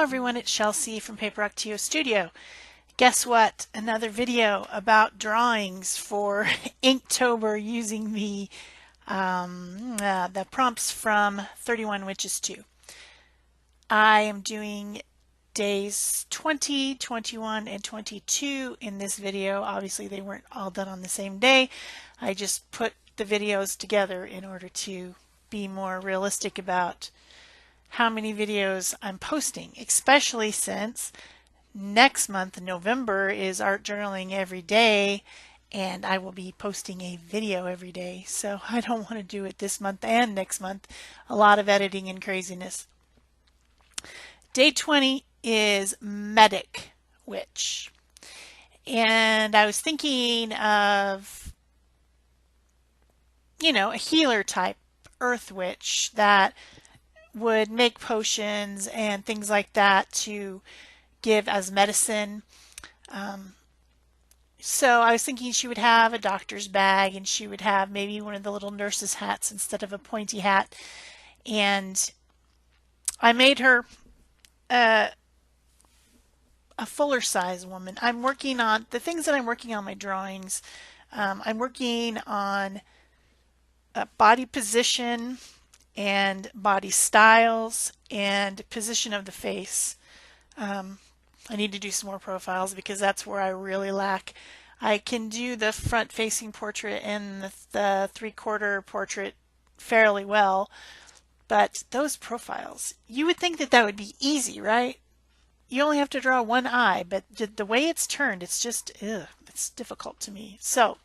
everyone, it's Shel from Paper Octio Studio. Guess what? Another video about drawings for Inktober using the prompts from 31 Witches 2. I am doing days 20, 21, and 22 in this video. Obviously they weren't all done on the same day. I just put the videos together in order to be more realistic about how many videos I'm posting, especially since next month, November, is art journaling every day, and I will be posting a video every day. So I don't want to do it this month and next month. A lot of editing and craziness. Day 20 is Medic Witch. And I was thinking of, a healer type earth witch that would make potions and things like that to give as medicine. So I was thinking she would have a doctor's bag and she would have maybe one of the little nurse's hats instead of a pointy hat. And I made her a fuller size woman. I'm working on the things that I'm working on my drawings. I'm working on body position and body styles and position of the face. I need to do some more profiles because that's where I really lack. I can do the front facing portrait and the three-quarter portrait fairly well, but those profiles, you would think that would be easy, right? You only have to draw one eye, but the way it's turned, it's just, it's difficult to me. So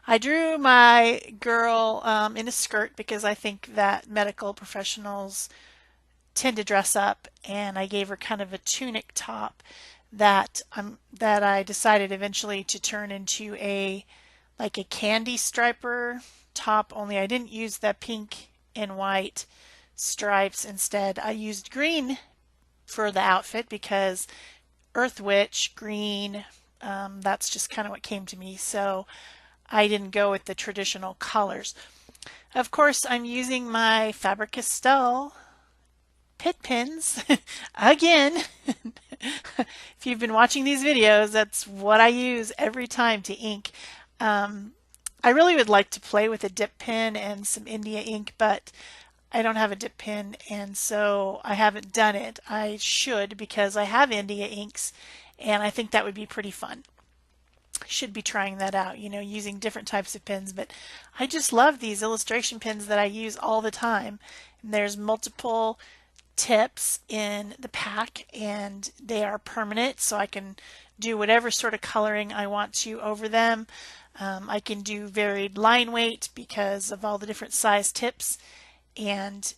I drew my girl in a skirt because I think that medical professionals tend to dress up, and I gave her kind of a tunic top that I decided eventually to turn into like a candy striper top, only I didn't use the pink and white stripes. Instead, I used green for the outfit because Earth Witch, green, that's just kind of what came to me. So I didn't go with the traditional colors. Of course, I'm using my Faber-Castell pit pins again. If you've been watching these videos, that's what I use every time to ink. I really would like to play with a dip pen and some India ink, but I don't have a dip pen, and so I haven't done it. I should, because I have India inks, and I think that would be pretty fun. I should be trying that out, using different types of pens, but I just love these illustration pens that I use all the time. And there's multiple tips in the pack, and they are permanent, so I can do whatever sort of coloring I want to over them. I can do varied line weight because of all the different size tips, and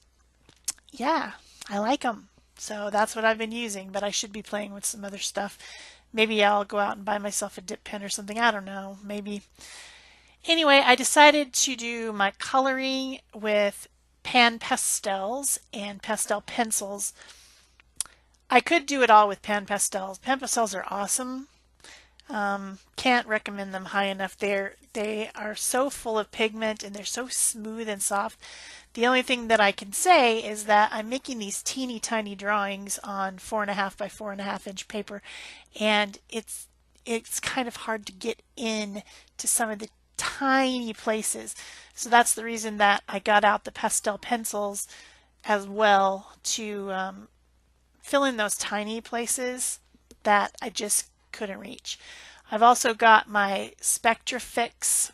yeah, I like them. So that's what I've been using, but I should be playing with some other stuff. Maybe I'll go out and buy myself a dip pen or something. I don't know, maybe. Anyway, I decided to do my coloring with pan pastels and pastel pencils. I could do it all with pan pastels. Pan pastels are awesome. Can't recommend them high enough. They are so full of pigment and they're so smooth and soft. The only thing that I can say is that I'm making these teeny tiny drawings on 4.5 by 4.5 inch paper, and it's kind of hard to get in to some of the tiny places. So that's the reason that I got out the pastel pencils as well to fill in those tiny places that I just couldn't reach. I've also got my Spectrafix.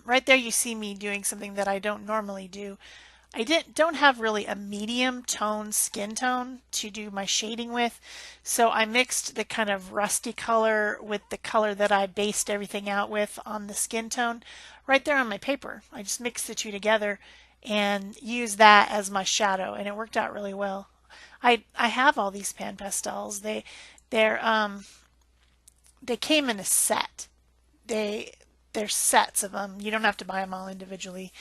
Right there you see me doing something that I don't normally do. I don't have really a medium tone skin tone to do my shading with, so I mixed the kind of rusty color with the color that I based everything out with on the skin tone right there on my paper. I just mixed the two together and used that as my shadow, and it worked out really well. I have all these pan pastels. They came in a set. They're sets of them. You don't have to buy them all individually.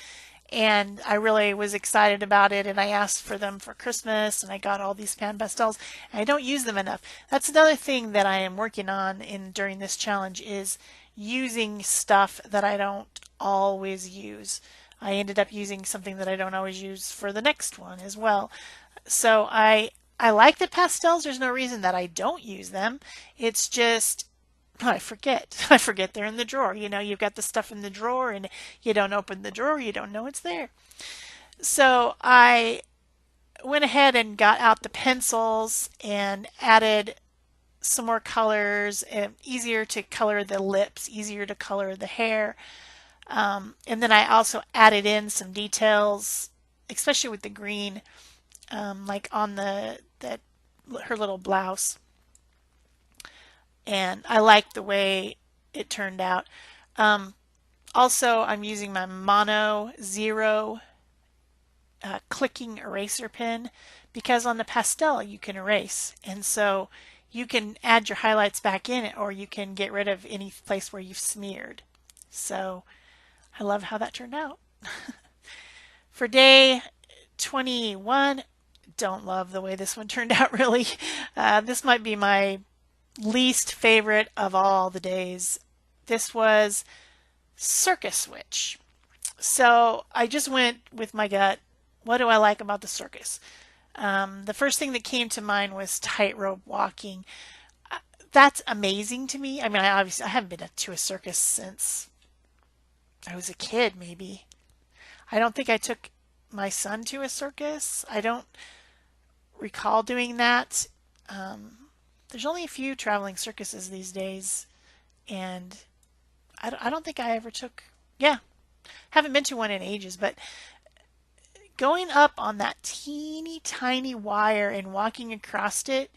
And I really was excited about it, and I asked for them for Christmas, and I got all these pan pastels, and I don't use them enough. That's another thing that I am working on during this challenge, is using stuff that I don't always use. I ended up using something that I don't always use for the next one as well. So I like the pastels. There's no reason that I don't use them. It's just I forget. I forget they're in the drawer. You know, you've got the stuff in the drawer and you don't open the drawer, you don't know it's there. So I went ahead and got out the pencils and added some more colors, easier to color the lips, easier to color the hair. And then I also added in some details, especially with the green, like on the that her little blouse. And I liked the way it turned out. Um, Also, I'm using my Mono Zero clicking eraser pen because on the pastel you can erase. And so you can add your highlights back in it or you can get rid of any place where you've smeared. So I love how that turned out. For day 21, don't love the way this one turned out really. This might be my least favorite of all the days. This was circus switch. So I just went with my gut. What do I like about the circus? The first thing that came to mind was tightrope walking. That's amazing to me. I mean, I haven't been to a circus since I was a kid, maybe. I don't think I took my son to a circus. I don't recall doing that. There's only a few traveling circuses these days, and I don't think I ever took, yeah, haven't been to one in ages, but going up on that teeny tiny wire and walking across it,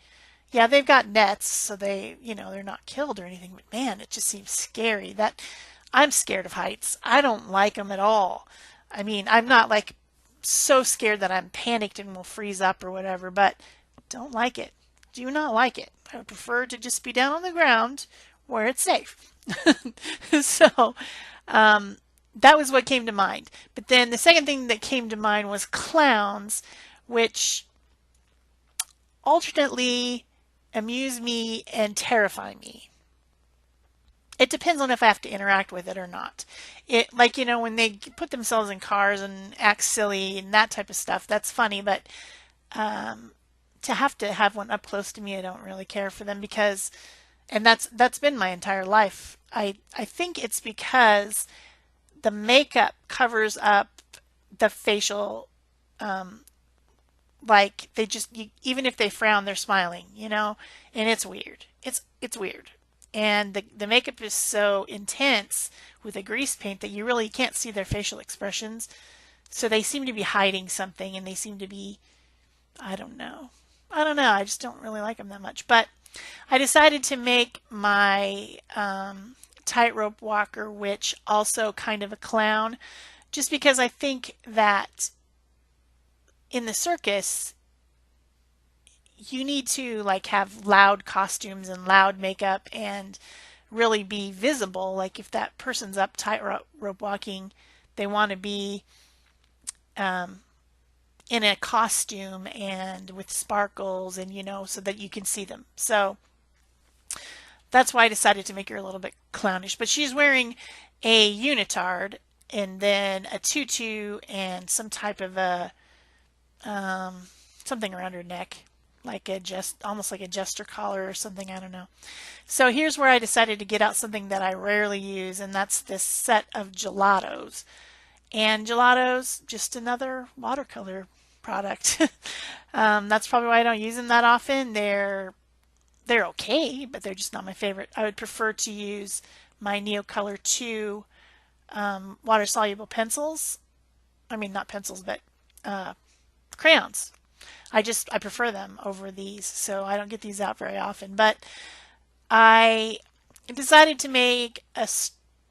yeah, they've got nets, so they're not killed or anything, but man, it just seems scary. I'm scared of heights. I don't like them at all. I mean, I'm not like so scared that I'm panicked and will freeze up or whatever, but don't like it. Do not like it. I would prefer to just be down on the ground where it's safe. So, that was what came to mind. But then the second thing that came to mind was clowns, which alternately amuse me and terrify me. It depends on if I have to interact with it or not. It like when they put themselves in cars and act silly and that type of stuff, that's funny. But to have one up close to me, I don't really care for them because, and that's been my entire life. I think it's because the makeup covers up the facial, like even if they frown, they're smiling, and it's weird. It's weird. And the makeup is so intense with a grease paint that you really can't see their facial expressions. So they seem to be hiding something and they seem to be, I don't know. I don't know. I just don't really like them that much. But I decided to make my tightrope walker witch also kind of a clown just because I think that in the circus you need to like have loud costumes and loud makeup and really be visible. Like if that person's up tightrope walking, they want to be um, in a costume and with sparkles and so that you can see them. So that's why I decided to make her a little bit clownish. But she's wearing a unitard and then a tutu and some type of a something around her neck, like almost like a jester collar or something. I don't know. So here's where I decided to get out something that I rarely use, and that's this set of gelatos. And gelatos, just another watercolor product. That's probably why I don't use them that often. They're okay, but they're just not my favorite. I would prefer to use my Neocolor 2 water soluble pencils. I mean, not pencils, but crayons. I prefer them over these, so I don't get these out very often. But I decided to make a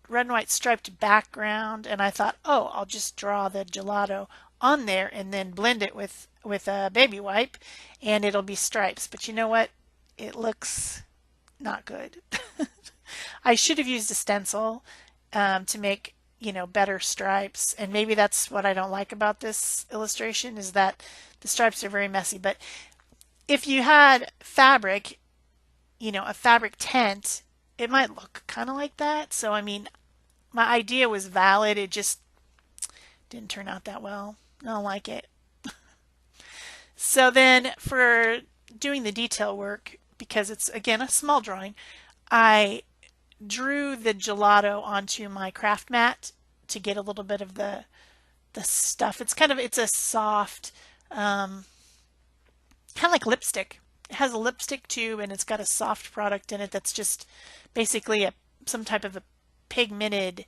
red and white striped background, and I thought, oh, I'll just draw the gelato on there and then blend it with a baby wipe, and it'll be stripes. But you know what? It looks not good. I should have used a stencil to make better stripes, and maybe that's what I don't like about this illustration is that the stripes are very messy. But if you had fabric, a fabric tent, it might look kind of like that. So I mean, my idea was valid. It just Didn't turn out that well. I don't like it. So then for doing the detail work, because it's again a small drawing, I drew the gelato onto my craft mat to get a little bit of the stuff. It's a soft, kind of like lipstick. It has a lipstick tube and it's got a soft product in it that's just basically some type of a pigmented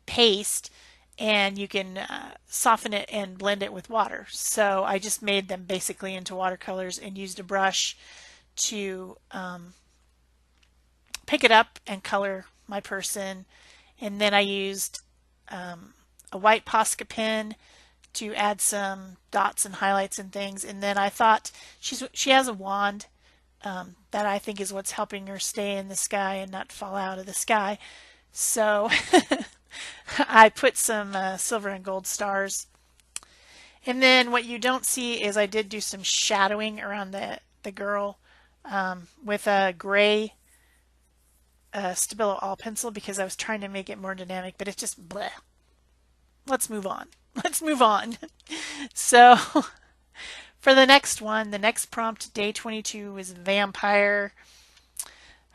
paste, and you can soften it and blend it with water. So I just made them basically into watercolors and used a brush to pick it up and color my person. And then I used a white Posca pen to add some dots and highlights and things. And then I thought she has a wand that I think is what's helping her stay in the sky and not fall out of the sky. So I put some silver and gold stars. And then what you don't see is I did do some shadowing around the girl with a gray Stabilo all pencil because I was trying to make it more dynamic, but it's just bleh. Let's move on. Let's move on. So for the next one, the next prompt, day 22, is vampire.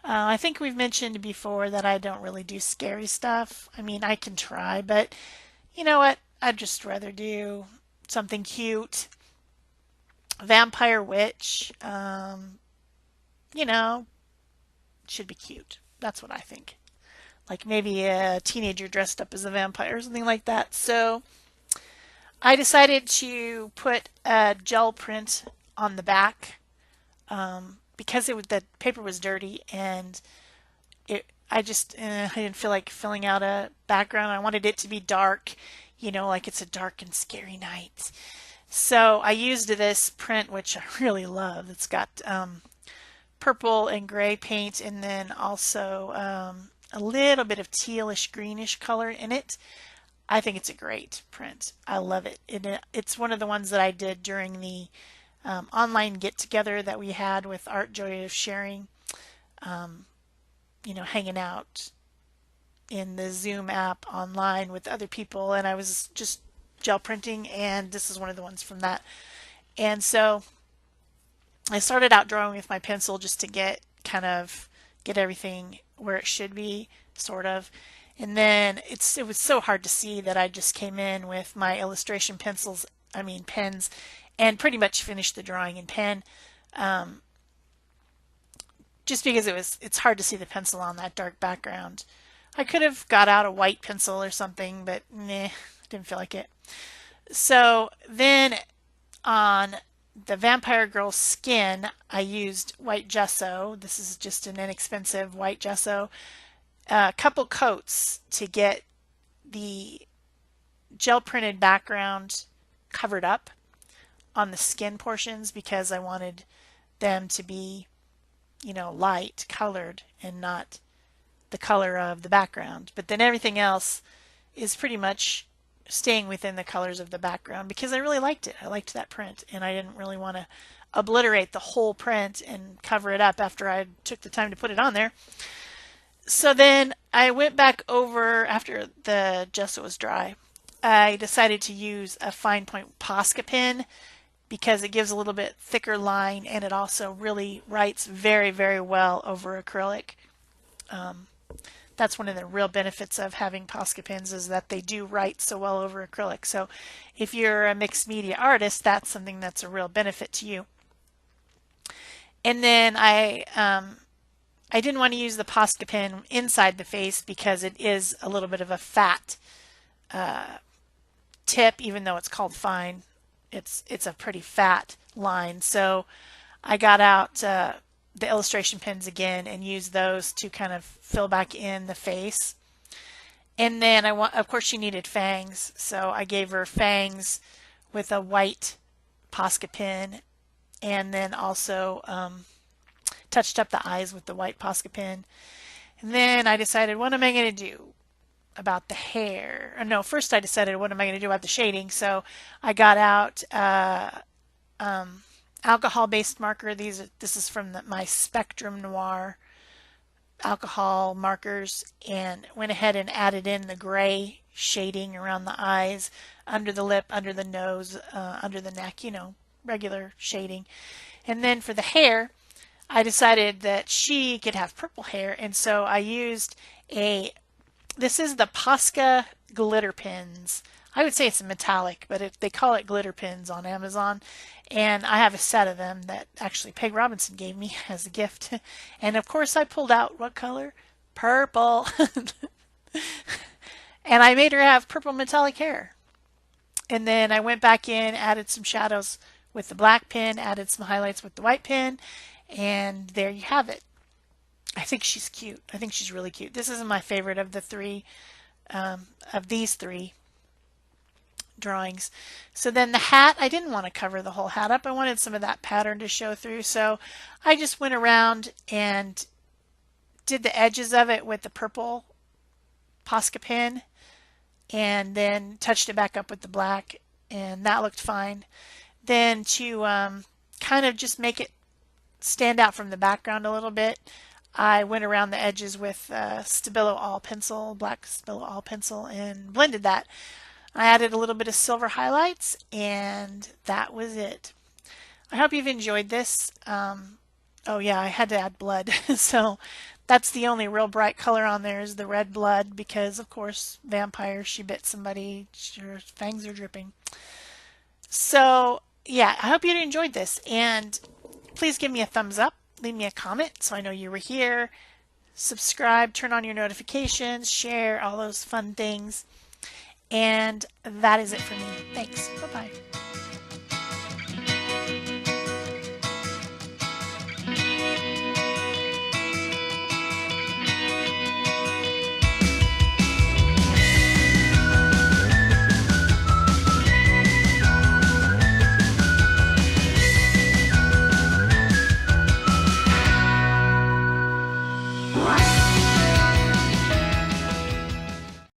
I think we've mentioned before that I don't really do scary stuff. I mean, I can try, but you know what? I'd just rather do something cute. Vampire witch, you know, should be cute. That's what I think. Like maybe a teenager dressed up as a vampire or something like that. So I decided to put a gel print on the back because the paper was dirty and I didn't feel like filling out a background. I wanted it to be dark, like it's a dark and scary night. So I used this print, which I really love. It's got purple and gray paint and then also a little bit of tealish greenish color in it. I think it's a great print. I love it. It's one of the ones that I did during the online get-together that we had with Art Joy of Sharing, hanging out in the Zoom app online with other people, and I was just gel printing, and this is one of the ones from that. And so I started out drawing with my pencil just to get everything where it should be, sort of. And then it was so hard to see that I just came in with my illustration pens, and pretty much finished the drawing in pen. Just because it's hard to see the pencil on that dark background. I could have got out a white pencil or something, but meh, didn't feel like it. So then on the vampire girl's skin, I used white gesso. This is just an inexpensive white gesso. A couple coats to get the gel printed background covered up on the skin portions because I wanted them to be, light colored and not the color of the background. But then everything else is pretty much staying within the colors of the background because I really liked it. I liked that print and I didn't really want to obliterate the whole print and cover it up after I took the time to put it on there. So then I went back over after the gesso was dry. I decided to use a fine point Posca pen because it gives a little bit thicker line and it also really writes very, very well over acrylic. That's one of the real benefits of having Posca pens is that they do write so well over acrylic. So if you're a mixed media artist, that's something that's a real benefit to you. And then I didn't want to use the Posca pen inside the face because it is a little bit of a fat tip, even though it's called fine. It's a pretty fat line. So I got out the illustration pens again and used those to kind of fill back in the face. And then of course she needed fangs, so I gave her fangs with a white Posca pen, and then also touched up the eyes with the white Posca pen. And then I decided, what am I going to do about the hair? No, first I decided, what am I going to do about the shading? So I got out alcohol-based marker. This is from my Spectrum Noir alcohol markers and went ahead and added in the gray shading around the eyes, under the lip, under the nose, under the neck, you know, regular shading. And then for the hair, I decided that she could have purple hair, and so I used this is the Posca glitter pins. I would say it's a metallic, but they call it glitter pins on Amazon. And I have a set of them that actually Peg Robinson gave me as a gift. And of course I pulled out what color? Purple. And I made her have purple metallic hair. And then I went back in, added some shadows with the black pen, added some highlights with the white pen, and there you have it. I think she's cute. I think she's really cute. This is my favorite of the three, of these three drawings. So then the hat, I didn't want to cover the whole hat up. I wanted some of that pattern to show through. So I just went around and did the edges of it with the purple Posca pen and then touched it back up with the black, and that looked fine. Then to kind of just make it stand out from the background a little bit, I went around the edges with Stabilo All pencil, black Stabilo All pencil, and blended that. I added a little bit of silver highlights, and that was it. I hope you've enjoyed this. Oh yeah, I had to add blood. So that's the only real bright color on there is the red blood because, of course, vampire, she bit somebody, her fangs are dripping. So yeah, I hope you enjoyed this, and please give me a thumbs up, leave me a comment so I know you were here, subscribe, turn on your notifications, share, all those fun things. And that is it for me. Thanks. Bye-bye.